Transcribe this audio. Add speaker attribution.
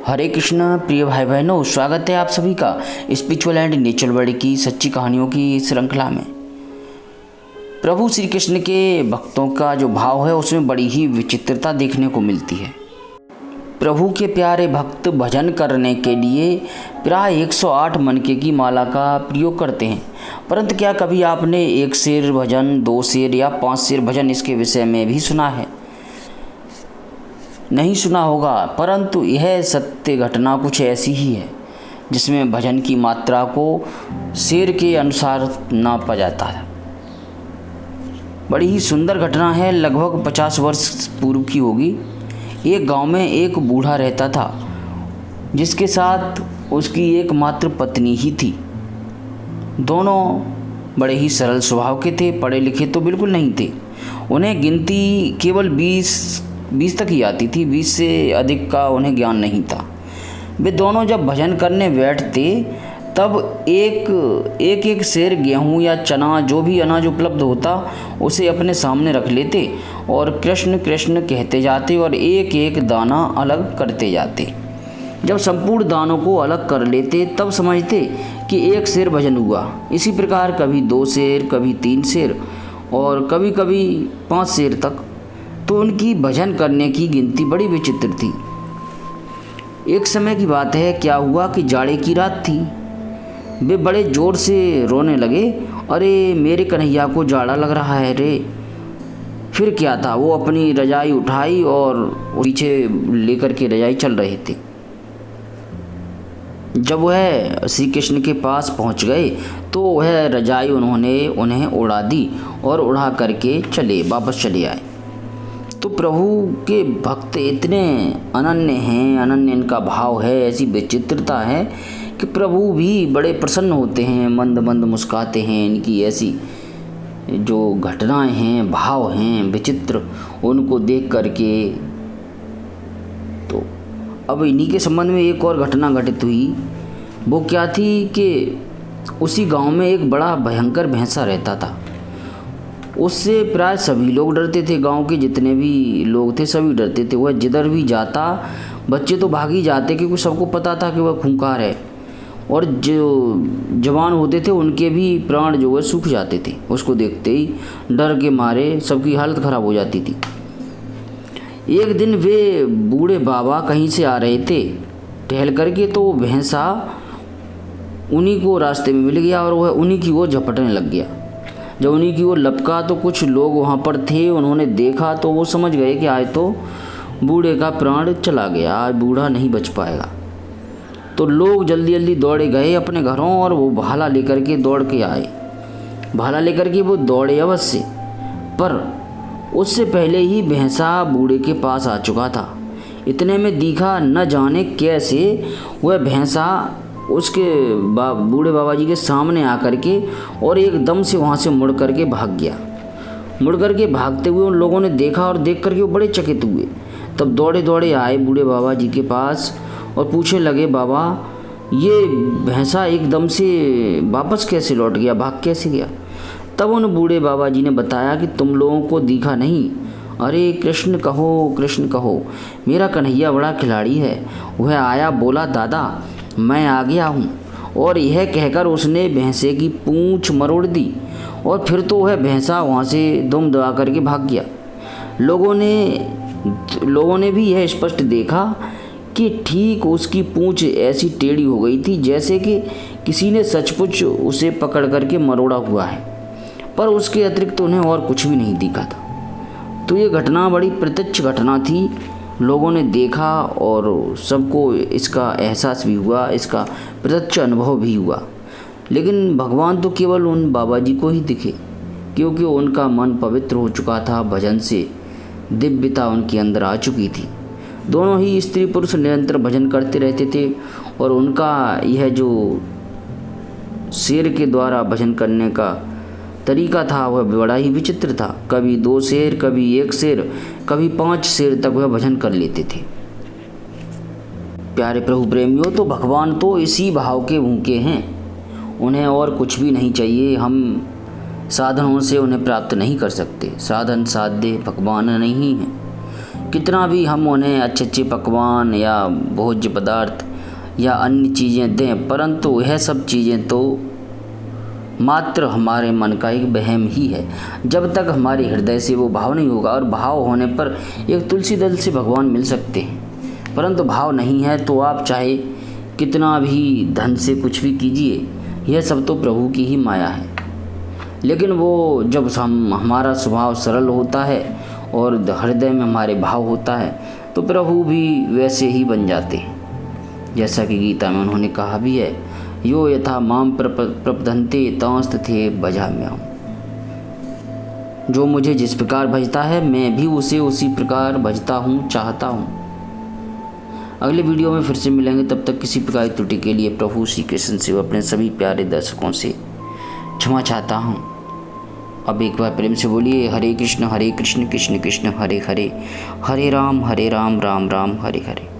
Speaker 1: हरे कृष्णा प्रिय भाई बहनों, स्वागत है आप सभी का स्पिरिचुअल एंड नेचुरल वर्ल्ड की सच्ची कहानियों की श्रृंखला में। प्रभु श्री कृष्ण के भक्तों का जो भाव है उसमें बड़ी ही विचित्रता देखने को मिलती है। प्रभु के प्यारे भक्त भजन करने के लिए प्राय 108 मनके की माला का प्रयोग करते हैं, परंतु क्या कभी आपने 1 शेर भजन, 2 शेर या 5 शेर भजन इसके विषय में भी सुना है? नहीं सुना होगा, परंतु यह सत्य घटना कुछ ऐसी ही है जिसमें भजन की मात्रा को शेर के अनुसार नापा जाता है। बड़ी ही सुंदर घटना है, लगभग 50 वर्ष पूर्व की होगी। एक गांव में एक बूढ़ा रहता था जिसके साथ उसकी एकमात्र पत्नी ही थी। दोनों बड़े ही सरल स्वभाव के थे, पढ़े लिखे तो बिल्कुल नहीं थे। उन्हें गिनती केवल 20 तक ही आती थी, 20 से अधिक का उन्हें ज्ञान नहीं था। वे दोनों जब भजन करने बैठते तब एक शेर गेहूँ या चना, जो भी अनाज उपलब्ध होता, उसे अपने सामने रख लेते और कृष्ण कृष्ण कहते जाते और एक एक दाना अलग करते जाते। जब संपूर्ण दानों को अलग कर लेते तब समझते कि 1 शेर भजन हुआ। इसी प्रकार कभी 2 शेर, कभी 3 शेर और कभी कभी 5 शेर तक। तो उनकी भजन करने की गिनती बड़ी विचित्र थी। एक समय की बात है, क्या हुआ कि जाड़े की रात थी। वे बड़े ज़ोर से रोने लगे, अरे मेरे कन्हैया को जाड़ा लग रहा है रे। फिर क्या था, वो अपनी रजाई उठाई और पीछे लेकर के रजाई चल रहे थे। जब वह श्री कृष्ण के पास पहुंच गए तो वह रजाई उन्होंने उन्हें उड़ा दी और उड़ा करके वापस चले आए। तो प्रभु के भक्त इतने अनन्य हैं, अनन्य इनका भाव है, ऐसी विचित्रता है कि प्रभु भी बड़े प्रसन्न होते हैं, मंद मंद मुस्काते हैं। इनकी ऐसी जो घटनाएं हैं, भाव हैं विचित्र, उनको देख करके। तो अब इन्हीं के संबंध में एक और घटना घटित हुई। वो क्या थी कि उसी गांव में एक बड़ा भयंकर भैंसा रहता था। उससे प्राय सभी लोग डरते थे, गांव के जितने भी लोग थे सभी डरते थे। वह जिधर भी जाता, बच्चे तो भाग ही जाते क्योंकि सबको पता था कि वह खूंखार है, और जो जवान होते थे उनके भी प्राण जो है सूख जाते थे। उसको देखते ही डर के मारे सबकी हालत ख़राब हो जाती थी। एक दिन वे बूढ़े बाबा कहीं से आ रहे थे टहल करके, तो भैंसा उन्हीं को रास्ते में मिल गया और वह उन्हीं की ओर झपटने लग गया। जब उन्हीं की ओर लपका तो कुछ लोग वहाँ पर थे, उन्होंने देखा तो वो समझ गए कि आज तो बूढ़े का प्राण चला गया, आज बूढ़ा नहीं बच पाएगा। तो लोग जल्दी जल्दी दौड़े गए अपने घरों और वो भाला लेकर के दौड़ के आए। भाला लेकर के वो दौड़े अवश्य, पर उससे पहले ही भैंसा बूढ़े के पास आ चुका था। इतने में दिखा न जाने कैसे वह भैंसा उसके बूढ़े बाबा जी के सामने आकर के और एकदम से वहाँ से मुड़ करके भाग गया। मुड़ करके भागते हुए उन लोगों ने देखा और देख करके वो बड़े चकित हुए। तब दौड़े दौड़े आए बूढ़े बाबा जी के पास और पूछने लगे, बाबा ये भैंसा एकदम से वापस कैसे लौट गया, भाग कैसे गया? तब उन बूढ़े बाबा जी ने बताया कि तुम लोगों को दिखा नहीं, अरे कृष्ण कहो, कृष्ण कहो, मेरा कन्हैया बड़ा खिलाड़ी है। वह आया, बोला दादा मैं आ गया हूँ, और यह कहकर उसने भैंसे की पूंछ मरोड़ दी और फिर तो वह भैंसा वहाँ से दुम दबा करके भाग गया। लोगों ने भी यह स्पष्ट देखा कि ठीक उसकी पूंछ ऐसी टेढ़ी हो गई थी जैसे कि किसी ने सचमुच उसे पकड़ करके मरोड़ा हुआ है, पर उसके अतिरिक्त उन्हें और कुछ भी नहीं दिखा था। तो ये घटना बड़ी प्रत्यक्ष घटना थी। लोगों ने देखा और सबको इसका एहसास भी हुआ, इसका प्रत्यक्ष अनुभव भी हुआ। लेकिन भगवान तो केवल उन बाबा जी को ही दिखे, क्योंकि उनका मन पवित्र हो चुका था, भजन से दिव्यता उनके अंदर आ चुकी थी। दोनों ही स्त्री पुरुष निरंतर भजन करते रहते थे और उनका यह जो शेर के द्वारा भजन करने का तरीका था वह बड़ा ही विचित्र था। कभी 2 शेर, कभी 1 शेर, कभी 5 शेर तक वह भजन कर लेते थे। प्यारे प्रभु प्रेमियों, तो भगवान तो इसी भाव के भूखे हैं, उन्हें और कुछ भी नहीं चाहिए। हम साधनों से उन्हें प्राप्त नहीं कर सकते। साधन साध्य भगवान नहीं हैं। कितना भी हम उन्हें अच्छे अच्छे पकवान या भोज्य पदार्थ या अन्य चीज़ें दें, परंतु यह सब चीज़ें तो मात्र हमारे मन का एक वहम ही है। जब तक हमारे हृदय से वो भाव नहीं होगा, और भाव होने पर एक तुलसी दल से भगवान मिल सकते हैं, परंतु भाव नहीं है तो आप चाहे कितना भी धन से कुछ भी कीजिए, यह सब तो प्रभु की ही माया है। लेकिन वो जब हमारा स्वभाव सरल होता है और हृदय में हमारे भाव होता है, तो प्रभु भी वैसे ही बन जाते हैं। जैसा कि गीता में उन्होंने कहा भी है, यो यथा माम प्रपदन्ते तंस्ते भजाम्यहम्। जो मुझे जिस प्रकार भजता है, मैं भी उसे उसी प्रकार भजता हूँ, चाहता हूँ। अगले वीडियो में फिर से मिलेंगे, तब तक किसी प्रकार की त्रुटि के लिए प्रभु श्री कृष्ण से अपने सभी प्यारे दर्शकों से क्षमा चाहता हूँ। अब एक बार प्रेम से बोलिए, हरे कृष्ण कृष्ण कृष्ण हरे हरे, हरे राम राम राम हरे हरे।